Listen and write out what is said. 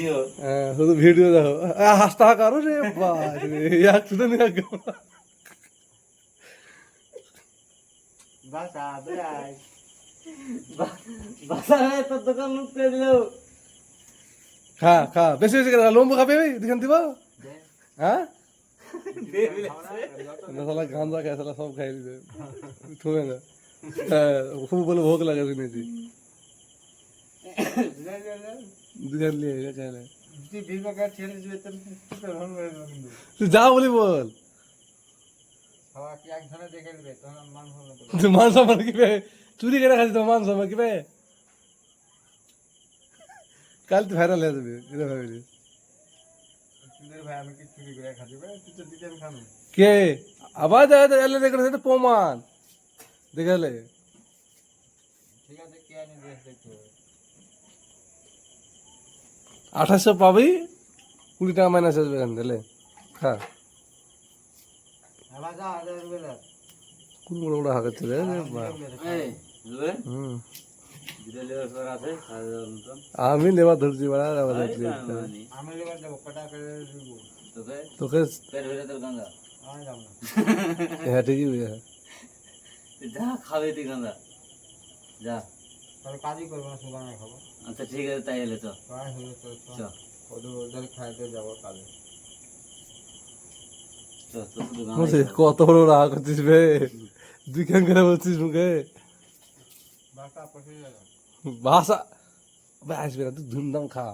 video শুধু video দেখো হাসতে কারো রে একশো নিয়ে বাসা বেড়াই বাসা তোর দোকান লুট করে দিল খা খা বেশি বেশি করে লম্বু খাবে দেখেন দিব হ্যাঁ সালা গাঁজা খায় সালা সব খাই দিবে ঠোবে না হ্যাঁ খুব বলে ভোগ লাগে শুনেছি দুজন নিয়ে খাইলে তুই যা বলি বল মান সম্মান কি বে চুরি করে খাচ্ছি তো মান সম্মান কি বে কাল তুই ভাইরাল হয়ে যাবে কিরে ভাবি কে আবার এলে দেখলে সেটা প্রমাণ দেখালে ঠিক আছে কে আনি দেখতে 2800 পাবি 20 টাকা মাইনাস আসবে এখান থেকে খা কোন বড় হাঁকাচ্ছে রে আমি লেবার ধরছি বড়া তোকে হ্যাঁ ঠিকই বুঝা যা খাবে তুই গাঁজা যা কাজই করবো না সুগার খাবো আচ্ছা ঠিক আছে তাই এলে খাইতে যাবো কাজে কত বড় রাগ করছিস বে দুই খান করে বলছিস মুখে ভাষা আসবে না তুই ধুমধাম খা